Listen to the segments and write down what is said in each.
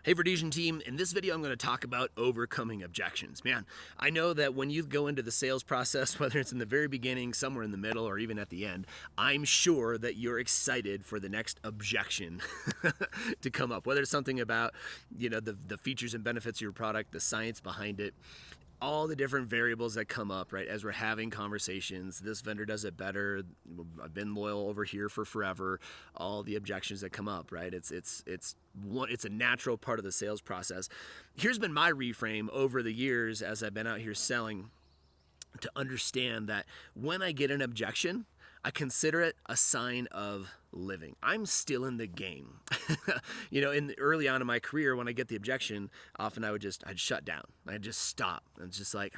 Hey Verdesian team, in this video I'm going to talk about overcoming objections. Man, I know that when you go into the sales process, whether it's in the very beginning, somewhere in the middle, or even at the end, I'm sure that you're excited for the next objection to come up. Whether it's something about, the features and benefits of your product, the science behind it, all the different variables that come up, right, as we're having conversations. This vendor does it better. I've been loyal over here for forever. All the objections that come up, right? It's a natural part of the sales process. Here's been my reframe over the years as I've been out here selling, to understand that when I get an objection, I consider it a sign of living. I'm still in the game. In early on in my career, when I get the objection, often I'd shut down. I'd just stop. It's just like,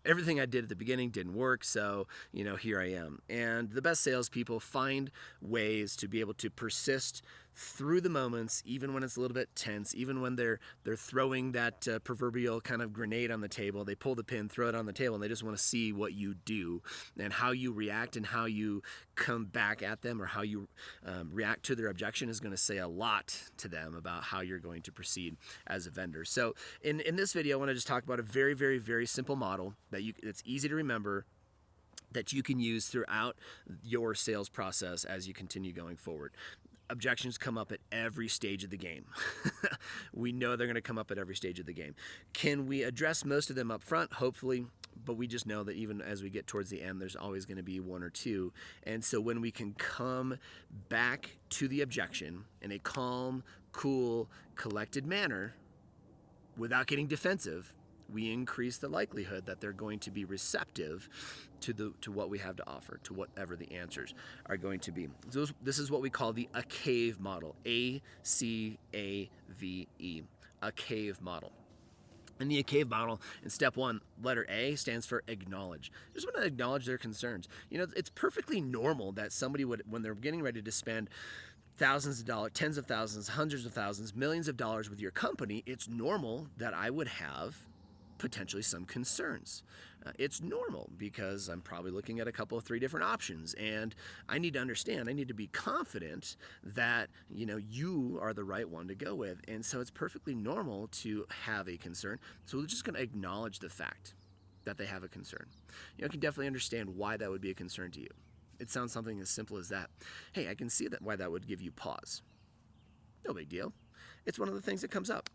everything I did at the beginning didn't work. So, here I am. And the best salespeople find ways to be able to persist through the moments, even when it's a little bit tense, even when they're throwing that proverbial kind of grenade on the table. They pull the pin, throw it on the table, and they just want to see what you do and how you react and how you come back at them, or how you react to their objection is going to say a lot to them about how you're going to proceed as a vendor. So in this video, I want to just talk about a very, very, very simple model that's easy to remember, that you can use throughout your sales process as you continue going forward. Objections come up at every stage of the game. We know they're going to come up at every stage of the game. Can we address most of them up front? Hopefully. But we just know that even as we get towards the end, there's always going to be one or two. And so when we can come back to the objection in a calm, cool, collected manner without getting defensive, we increase the likelihood that they're going to be receptive to what we have to offer, to whatever the answers are going to be. So this is what we call the a cave model, ACAVE, a cave model. In the cave model, in step one, letter A stands for acknowledge. Just want to acknowledge their concerns. It's perfectly normal that somebody would, when they're getting ready to spend thousands of dollars, tens of thousands, hundreds of thousands, millions of dollars with your company, it's normal that I would have potentially some concerns. It's normal because I'm probably looking at a couple of three different options, and I need to understand, I need to be confident that you are the right one to go with. And so it's perfectly normal to have a concern. So we're just going to acknowledge the fact that they have a concern. I can definitely understand why that would be a concern to you. It sounds something as simple as that. Hey, I can see that why that would give you pause. No big deal. It's one of the things that comes up.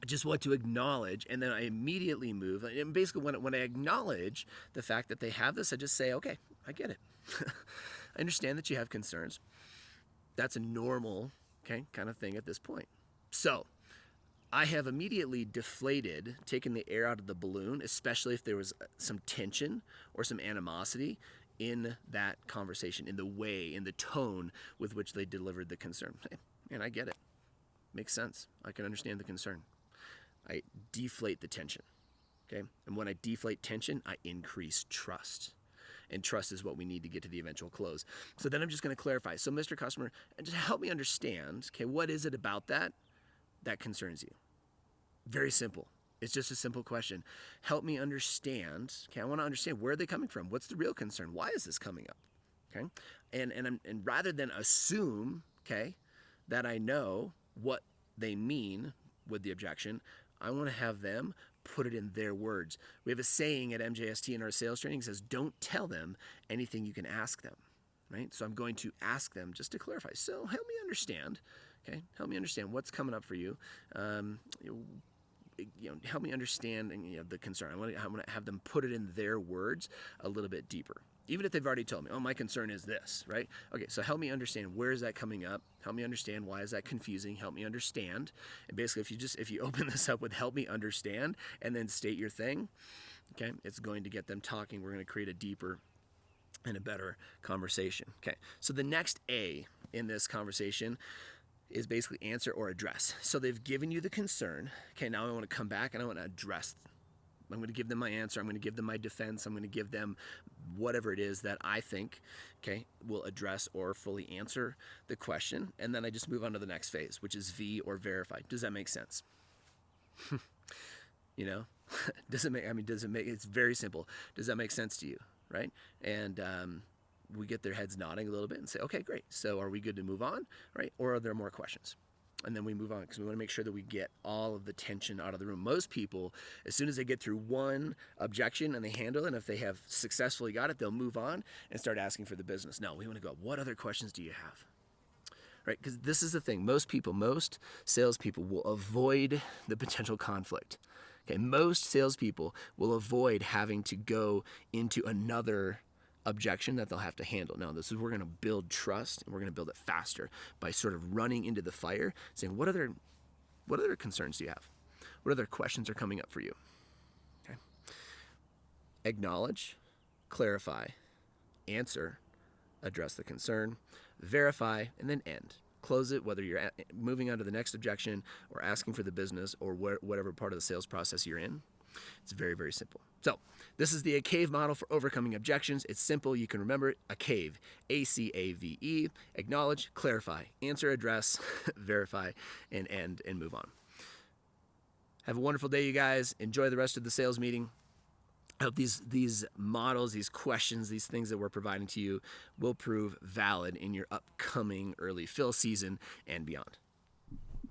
I just want to acknowledge, and then I immediately move. And basically, when I acknowledge the fact that they have this, I just say, okay, I get it. I understand that you have concerns. That's a normal, kind of thing at this point. So I have immediately deflated, taken the air out of the balloon, especially if there was some tension or some animosity in that conversation, in the way, in the tone with which they delivered the concern. Hey, man, I get it. Makes sense. I can understand the concern. I deflate the tension, okay? And when I deflate tension, I increase trust. And trust is what we need to get to the eventual close. So then I'm just going to clarify. So, Mr. Customer, just help me understand, okay, what is it about that concerns you? Very simple. It's just a simple question. Help me understand, okay, I want to understand, where are they coming from? What's the real concern? Why is this coming up? Okay? And rather than assume, okay, that I know what they mean with the objection, I want to have them put it in their words. We have a saying at MJST in our sales training that says, don't tell them anything you can ask them, right? So I'm going to ask them just to clarify. So help me understand, okay? Help me understand what's coming up for you. Help me understand the concern. I want to have them put it in their words a little bit deeper. Even if they've already told me, oh, my concern is this, right? Okay, so help me understand, where is that coming up? Help me understand, why is that confusing? Help me understand. And basically, if you open this up with help me understand and then state your thing, okay, it's going to get them talking. We're going to create a deeper and a better conversation. Okay, so the next A in this conversation is basically answer or address. So they've given you the concern. Okay, now I want to come back and I want to address. I'm going to give them my answer. I'm going to give them my defense. I'm going to give them whatever it is that I think, okay, will address or fully answer the question. And then I just move on to the next phase, which is V, or verify. Does that make sense? Does it make, it's very simple. Does that make sense to you? Right? And we get their heads nodding a little bit and say, okay, great. So are we good to move on? Right? Or are there more questions? and then we move on because we want to make sure that we get all of the tension out of the room. Most people, as soon as they get through one objection and they handle it, and if they have successfully got it, they'll move on and start asking for the business. No, we want to go, what other questions do you have? Right? Because this is the thing. Most salespeople will avoid the potential conflict. Okay, most salespeople will avoid having to go into another objection that they'll have to handle. Now, this is we're going to build trust, and we're going to build it faster by sort of running into the fire, saying, what other concerns do you have? What other questions are coming up for you? Okay. Acknowledge, clarify, answer, address the concern, verify, and then end. Close it, whether you're moving on to the next objection or asking for the business or whatever part of the sales process you're in. It's very, very simple. So this is the ACAVE model for overcoming objections. It's simple. You can remember it. ACAVE, A-C-A-V-E, acknowledge, clarify, answer, address, verify, and end, and move on. Have a wonderful day, you guys. Enjoy the rest of the sales meeting. I hope these models, these questions, these things that we're providing to you will prove valid in your upcoming early fill season and beyond.